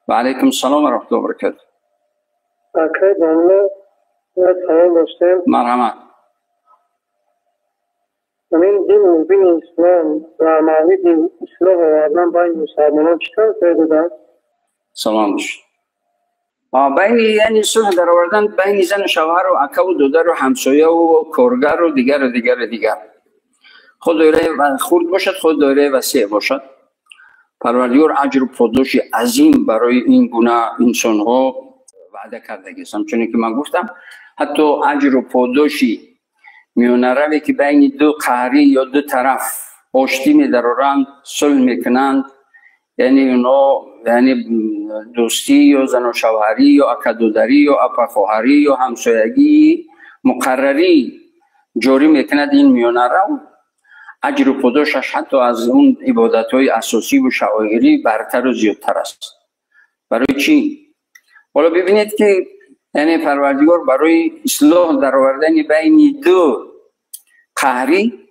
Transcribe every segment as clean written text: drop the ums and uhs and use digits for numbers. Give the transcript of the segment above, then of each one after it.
و علیکم السلام و رحمت الله و برکاته. اکرم جمله سلام داشتم. مرحبا. من دین مبین اسلام و معنی دین اسلام و آدم باید مسلمان چطور پیدا؟ سلام داشت. بین یعنی صلح در آوردن بین زن و شوهر و اکا و دودر و همسایه و کارگر و دیگر خود دایره خرد باشد، خود دایره وسیع باشد. پروردگار اجر و پاداش عظیم برای این گونه انسان ها وعده کرده است. همچنین که من گفتم حتی اجر و پاداشی میونه روی که بین دو قهری یا دو طرف آشتی می‌دارند، صلح میکنند، یعنی اونا یعنی دوستی یا زن و شوهری یا اکادودری یا اپاخوهری یا همسایگی مقرری جاری میکند، این میونه رو اجر و پاداشش حتی از اون عبادت‌های اساسی و شعائری برتر و زیادتر است. برای چی؟ حالا ببینید که یعنی پروردگار برای اصلاح در آوردن بین دو قهری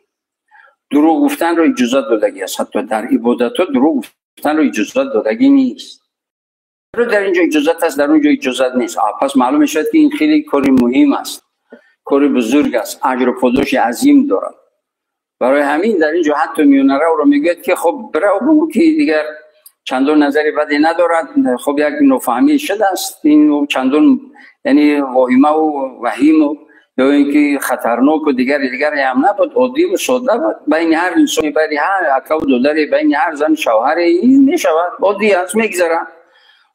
دروغ گفتن رو اجازت دادگی است. حتی در عبادت‌ها دروغ گفتن رو اجازت دادگی نیست. در اینجا اجازت است، در اونجا اجازت نیست. پس معلوم شد که این خیلی کاری مهم است، کاری بزرگ است، اجر و پاداش عظیم دارد. برای همین در اینجا حتی میونه رو میگه که خب برای بگو که دیگر چندان نظری بدی ندارد، خب یک نفهمی شده است، این چندان یعنی واهمه و وحیم و یا اینکه خطرناک و دیگر هم نبود، عادی و ساده بود. بین هر انسانی، بین هر اکا و دودری، بین هر زن شوهر این میشود، عادی است، میگذره.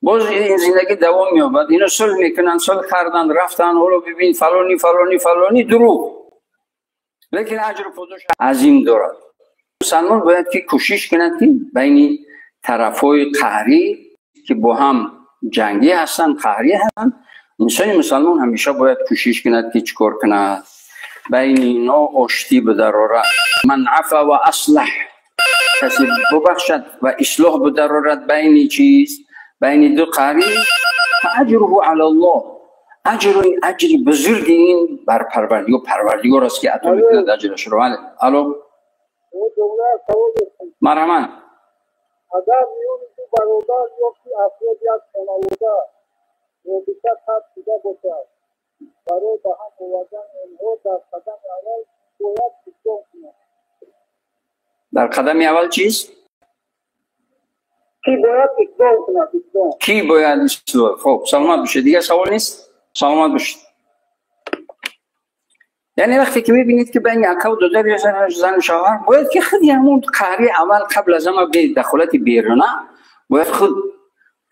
باز این زندگی دوام میابد. اینو صلح میکنن، صلح کردن، رفتن، حالا ببین فلانی دروغ، لیکن اجر و پاداش عظیم دارد. مسلمان باید که کوشش کند که بین طرفای قهری که با هم جنگی هستند، قهری هستند، انسان مسلمان همیشه باید کوشش کند که چیکار کند؟ بین اینا آشتی بدرارد. من عفا و اصلح، کسی ببخشد و اصلاح بدرارد بین چیز؟ بین دو قهری، فاجره علی الله، اجر بزرگ این بر پروردگار است که عطا میکند اجرش رو. الو مرحبا. اگر میون تو برادر یا که افراد یک خانواده رابطه قطع شده باشد، برای به هم آوردن آنها در قدم اول باید اصلاح کنند. در قدم اول چیز؟ کی باید اصلاح کند؟ کی باید اصلاح؟ خب سلامت باشید، دیگه سوال نیست؟ سلامت باشید. یعنی وقتی که میبینید که بین اکا و دودر زن و شوهر باید که خود همون قهری اول قبل از همه به دخالت بیرونه باید خود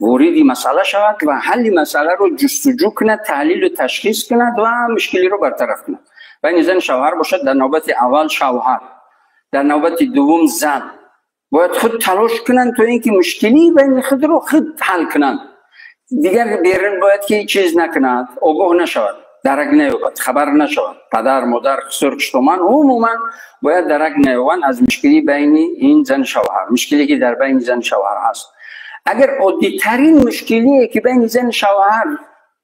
وریدی مسئله شود و حل مسئله رو جستجو کند، تحلیل و تشخیص کند و مشکلی رو برطرف کند. بین زن شوهر باشد، در نوبت اول شوهر، در نوبت دوم زن باید خود تلاش کنند تا اینکه مشکلی بین خود رو خود حل کنند. دیگر بیرون باید که چیز نکند، آگاه نشود، درک نیابد، خبر نشود. پدر مادر سرکشتمان عموما باید درک نیابند از مشکلی بین این زن شوهر، مشکلی که در بین زن شوهر هست. اگر عادی ترین مشکلی که بین زن شوهر،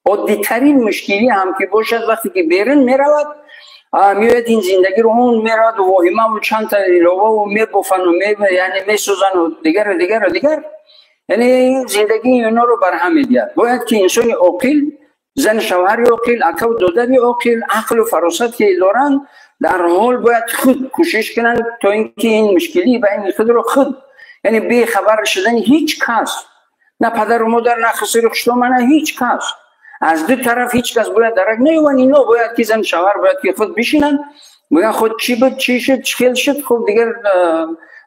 عادی ترین مشکلی هم که باشد، وقتی که بیرون میرود میاد این زندگی رو اون میراد و واهمه و چند تا علاوه و میبافن و یعنی میسوزن و دیگر یعنی زندگی اینا رو برهم میدهد. باید که انسان عاقل، زن شوهر عاقل، اکا و دودر عاقل، عقل و فراست که دارن، در حال باید خود کوشش کنن تا اینکه این مشکلی بین خود رو خود، یعنی بی خبر شدن هیچ کس، نه پدر و مادر، نه خسر خشتومه، نه هیچ کس، از دو طرف هیچ کس باید درک نیوان. اینا باید که زن شوهر باید که خود بشینن بگن خود چی بود، چی شد، چی شد، خب دیگر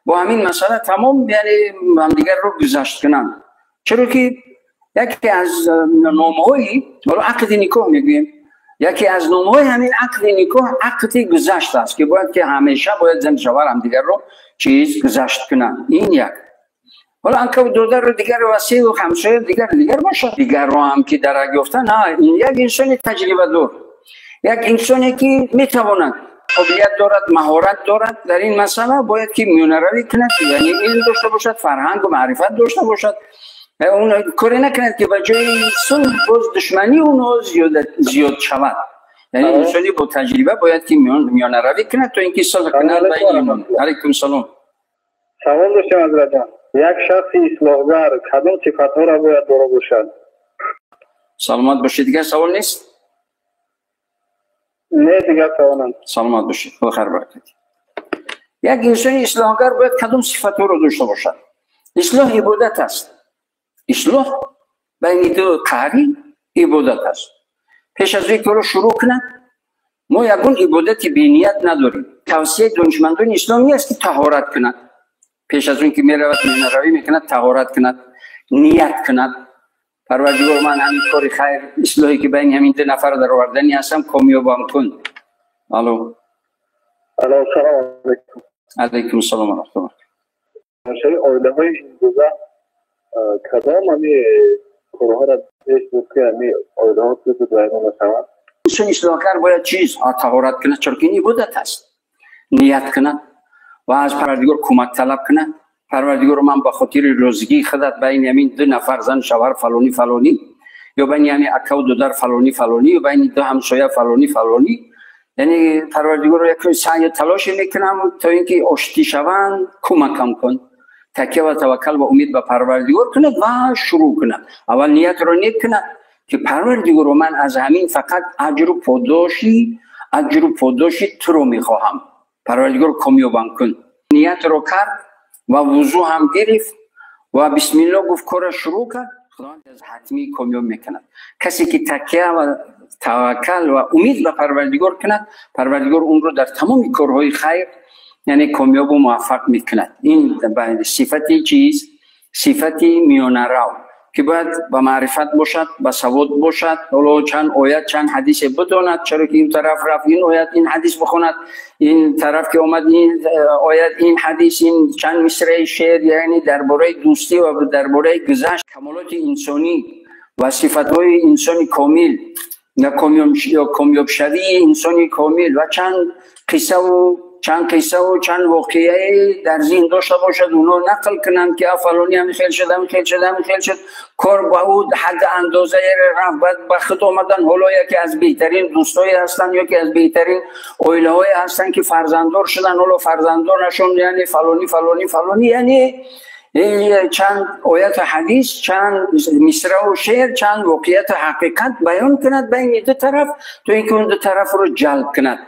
با همین مسئله تمام، یعنی هم دیگر رو گذشت کنن. چرا که یکی از نامه‌های عقد نکاح میگیم، یکی از نامه‌های همین عقد نکاح عقد گذشت است که باید که همیشه باید زن شوهر هم دیگر رو چیز گذشت کنن. این یک. حالا اکا و دودر رو دیگر وسیع و همسایه دیگر باشه، دیگر رو هم که درک یافتن. این یک انسان تجربه دار، یک انسانی که میتواند، قابلیت دارد، مهارت دارد در این مسئله، باید که میونه روی کند، یعنی علم داشته باشد، فرهنگ و معرفت داشته باشد. اون کاری نکند که بجای صلح باز دشمنی اونو زیاد شود. یعنی انسانی با تجربه باید که میونه روی کند تا اینکه صلح کند. علیکم السلام. سلام داشتم حضرت جان. یک شخص اصلاحگر کدام صفت‌ها را باید داشته باشد؟ سلامت باشید. دیگه سوال نیست؟ نه دیگه سوال. سلامت باشید. خدا خیر برکت. یک انسان اصلاحگر باید کدام صفت‌ها را داشته باشد؟ اصلاح عبادت است. اصلاح بین دو قهری عبادت است. پیش از اینکه رو شروع کنند ما یگون عبادت بینیت نداریم. توصیه دانشمندان اسلامی است که طهارت کند. پیش از اینکه میرود مینروی میکند طهارت کند، نیت کند. پروردگار من همین کار خیر اصلاحی که بین همین دو نفر در آوردنی هستم کامیابم کن. الو. الو سلام علیکم. علیکم السلام و رحمت الله. ماشای آیله های این دوزه کدام همی کارها را پیش بود که همی آیله ها تو دائما نشوند؟ انسان اصلاحگر باید چیز طهارت کند، چرا که این عبادت است. نیت کند و از پروردگار کمک طلب کند. پروردگار من به خاطر روزگی خودت بین همین دو نفر زن شوهر فلانی فلانی یا بین همین اکا و دودر فلانی فلانی یا بین دو همسایه فلانی فلانی، یعنی پروردگار یک سعی تلاش میکنم تا اینکه آشتی شوند کمکم کن. تکیه و توکل و امید به پروردگار کند و شروع کند. اول نیت رو نیت کند که پروردگار من از همین فقط اجر و پاداشی تو رو میخواهم. پروردگار کامیابم کن. نیت رو کرد و وضو هم گرفت و بسم الله گفت کار شروع کرد. خداوند از حتمی کامیاب میکند. کسی که تکیه و توکل و امید به پروردگار کند، پروردگار اون رو در تمام کارهای خیر یعنی کامیاب و موفق میکند. این صفتی چیز؟ صفتی میانه رو که باید با معرفت باشد، با سواد باشد، ولو چند آیت چند حدیث بداند، چرا که این طرف رفت این آیت این حدیث بخوند، این طرف که آمد این آیت این حدیث، این چند مصرع شعر، یعنی درباره دوستی و درباره گذشت کمالات انسانی و صفت‌های انسانی کامل یا کامیاب شوی انسانی کامل و چند قصه و چند واقعه در ذهن داشته باشد، اونو نقل کنند که فلانی هم خیل شد کار با او حد اندازه رفت. بعد به خود آمدن حالا یکی از بهترین دوستایی هستن یا که از بهترین عائله های هستن که فرزنددار شدن، حالا فرزنددار نشون، یعنی فلانی یعنی چند آیت حدیث، چند مصرع و شعر، چند واقعیت حقیقت بیان کند بین دو طرف تو اینکه اون دو طرف رو جلب کند،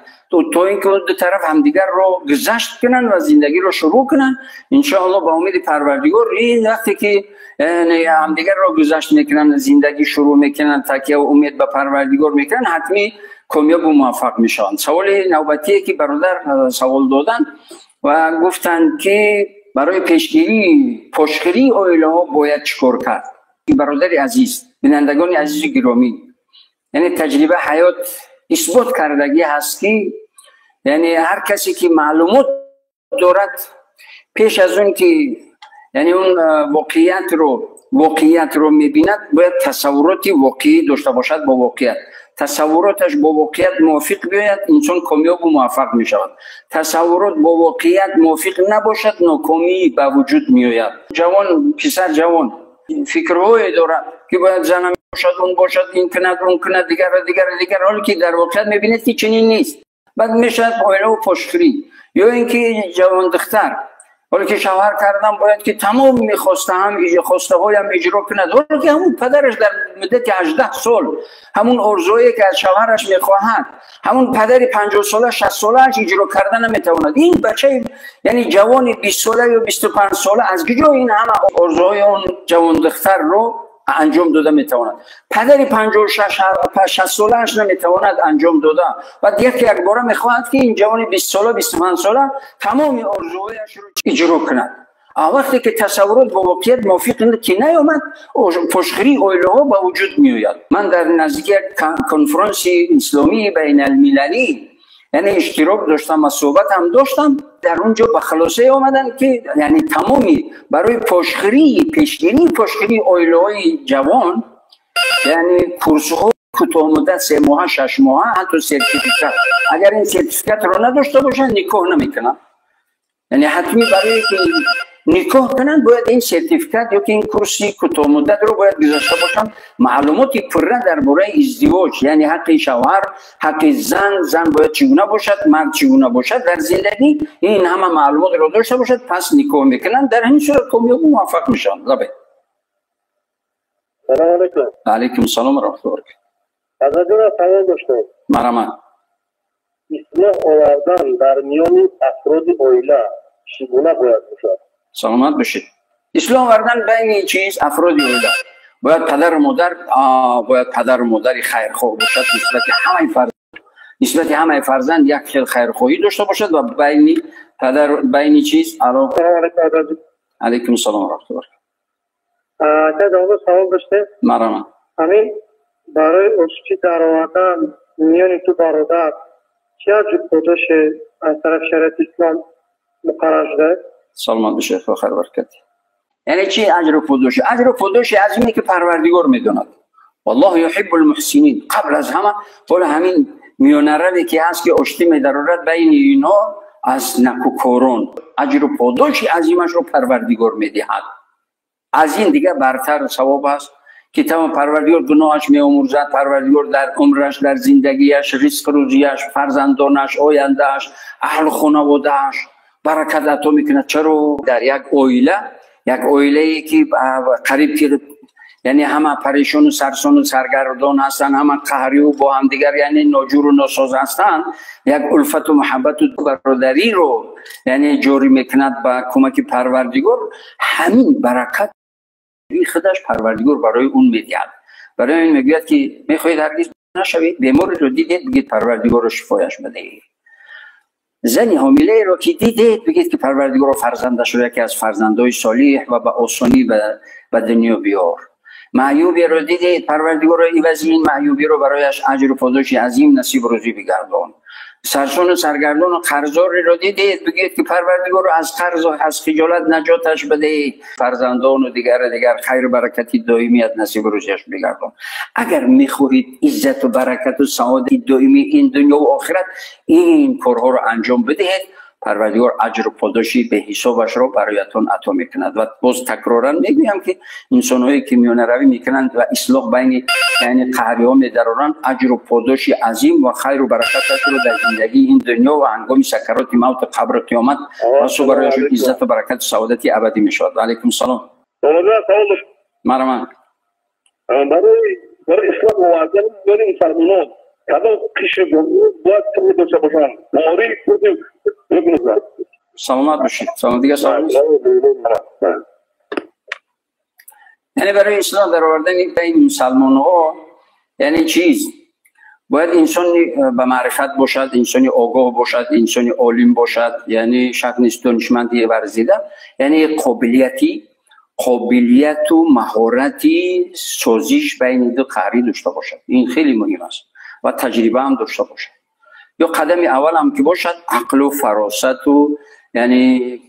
تو اینکه اون دو طرف همدیگر رو گذشت کنن و زندگی رو شروع کنن. انشاءالله با امید پروردگار این وقتی که همدیگر رو گذشت میکنن، زندگی شروع میکنن، تکیه و امید به پروردگار میکنن، حتمی کامیاب و موفق میشن. سوال نوبتیه که برادر سوال دادن و گفتن که برای پشتگیری عائله ها باید چیکار کرد. برادر عزیز، بینندگان عزیز گرامی، یعنی تجربه حیات اثبات کردگی هست که یعنی هر کسی که معلومات دارد پیش از اون که یعنی اون واقعیت رو میبیند باید تصوراتی واقعی داشته باشد با واقعیت. تصوراتش با واقعیت موافق بیاید انسان کامیاب و موفق می شود. تصورات با واقعیت موافق نباشد ناکامی به وجود می آید. جوان، پسر جوان فکرهای دارد که باید زنم باشد، اون باشد، این کند اون کند، دیگر، حالی که در واقعیت میبینید که چنین نیست. بعد میشد عائله و پشتگیری. یا اینکه جوان دختر حالی که شوهر کردن باید که تمام میخواسته خواسته هایم اجرا کند، حالی که همون پدرش در مدت 18 سال همون ارزویی که از شوهرش میخواهد، همون پدری 50 ساله 60 ساله اجرا کردن نمیتواند. این بچه یعنی جوانی 20 ساله یا 25 ساله از کجا این همه ارزوهای اون جوان دختر رو انجام داده میتواند؟ پدری 56 ساله اش نمیتواند انجام داده. بعد یک بار میخواهد که این جوان 20 ساله 25 ساله تمام ارزوهایش رو اجرا کند. وقتی که تصورات با واقعیت موافق که نیامد، پشتگیری عائله ها به وجود می آید. من در نزدیک کنفرانس اسلامی بین المللی یعنی اشتراک داشتم و صحبت هم داشتم. در اونجا به خلاصه آمدن که یعنی تمامی برای پشتگیری عائله های جوان یعنی کورس ها کوتاه مدت 3 ماه 6 ماه حتی سرتیفیکات، اگر این سرتیفیکات رو نداشته باشن نکاح نمیکنن. یعنی حتمی برای نکاح کنند باید این سرتیفیکات یا که این کرسی کوتاه مدت رو باید گذاشته باشن، معلومات پره درباره ازدواج، یعنی حق شوهر، حق زن باید چگونه باشد، مرد چگونه باشد در زندگی، این همه معلومات رو داشته باشد، پس نکاح میکنن، در همین صورت کامیاب و موفق میشن. سلام علیکم. علیکم السلام و رحمت الله. حضرت جان سلام داشتم. مرحبا. اصلاح آوردن در میان افراد عائله چگونه باید باشد؟ سلامت باشید. اصلاح آوردن بین چیز افراد عائله باید پدر و مادر خیرخواه باشد، نسبت همه فرزند یک خیل خیرخواهی داشته باشد و بین چیز علیکم السلام و رحمت الله. جواب سوال داشته؟ مرحبا. همین برای اسچی در آوردن میان تو برادر چه عجب پاداش از طرف شریعت اسلام مقرر شده؟ سلامت بشه، خیر برکت. یعنی چی اجر و پاداش؟ اجر و پاداش عظیمی که پروردگار میدوند. والله یحب المحسنین. قبل از همه حول همین میانه که هست که اشتی میدارد بین اینا از نکوکاران، اجر و پاداش عظیمش رو پروردگار میدهد. از این دیگه برتر ثواب است که تمام پروردگار گناهش میامرزد، پروردگار در عمرش، در زندگیش، رزق روزیش، فرزندانش، آیندهش، اهل خانوادهش برکت عطا میکنه. چرا در یک عائله که قریب که یعنی همه پریشان و سرسان و سرگردان هستن، همه قهری و با هم دیگر یعنی ناجور و ناساز هستن، یک الفت و محبت و برادری رو یعنی جاری میکند با کمک پروردگار. همین برکت خودش پروردگار برای اون میدهد. برای این میگوید که میخواهید هرگز نشوید، بیماری رو دیدید بگید پروردگار رو شفایش بده. زنی حامله رو که دیدید بگید که پروردگار فرزندش رو یکی از فرزندای صالح و به آسانی به دنیا بیار. معیوبی رو دیدید پروردگار رو عوض این معیوبی رو برایش اجر و پاداش عظیم نصیب روزی بگردان. سرسون و سرگردان و قرضاری رو دیدید بگید که پروردگار رو از قرض و از خجالت نجاتش بده. فرزندان و دیگر خیر و برکتی دائمیت نصیب روزیش بگردان. اگر میخواهید عزت و برکت و سعادت دائمی این دنیا و آخرت این کارها رو انجام بدهید، پروردگار اجر و پاداشی به حسابش رو برایتون عطا میکند. و باز تکرارا میگویم که انسان‌هایی که میانه روی میکنند و اصلاح بین یعنی قهری‌ها می‌دارند، اجر و پاداشی عظیم و خیر و برکتش رو در زندگی این دنیا و هنگام سکرات موت قبر و قیامت و برایشون عزت و برکت و سعادتی ابدی میشود. علیکم السلام. مرحبا. برای اصلاح آوردن برای مسلمانان کدام قشر باید که داشته باشن؟ ماری خودی بگنوزن. سلامت باشید. سلام دیگه سلام. یعنی برای اصلاح در آوردن این مسلمان ها یعنی چیز باید انسانی به معرفت باشد، انسانی آگاه باشد، انسانی عالم باشد، یعنی شک نیست دانشمندی ورزیده، یعنی قابلیت و مهارتی سازش بین دو قهری داشته باشد. این خیلی مهم است و تجربه هم داشته باشد. یا قدم اول هم که باشد عقل و فراست و یعنی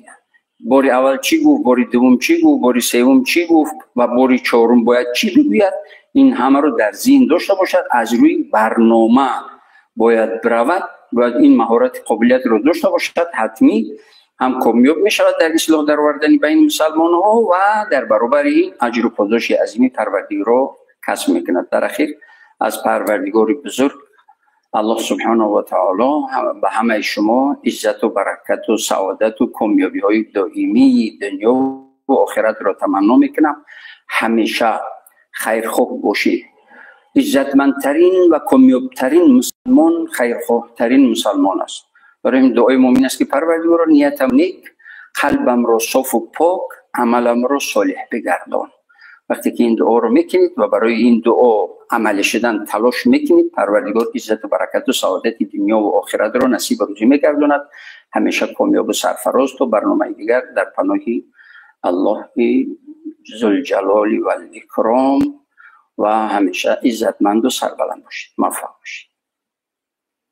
باری اول چی گفت، باری دوم چی گفت، باری سوم چی گفت و باری چهارم باید چی بگوید، این همه رو در ذهن داشته باشد. از روی برنامه باید برود، باید این مهارت قابلیت رو داشته باشد. حتمی هم کامیاب می شود در اصلاح در آوردن بین مسلمان ها و در برابر این اجر و پاداش عظیمی پروردگار رو کسب میکند. در اخیر از پروردگار بزرگ الله سبحانه و تعالی به همه شما عزت و برکت و سعادت و کامیابی های دائمی دنیا و آخرت را تمنا میکنم. همیشه خیرخواه باشید. عزتمندترین و کامیابترین مسلمان خیرخواهترین مسلمان است. برای این دعای مؤمن است که پروردگار نیتم نیک، قلبم را صاف و پاک، عملم را صالح بگردان. وقتی که این دعا رو میکنید و برای این دعا عمل شدن تلاش میکنید، پروردگار عزت و برکت و سعادت دنیا و آخرت رو نصیب روزی میگرداند. همیشه کامیاب و سرفراز. و برنامه دیگر در پناه الله ذوالجلال و الاکرام و همیشه عزتمند و سربلند باشید. موفق باشید.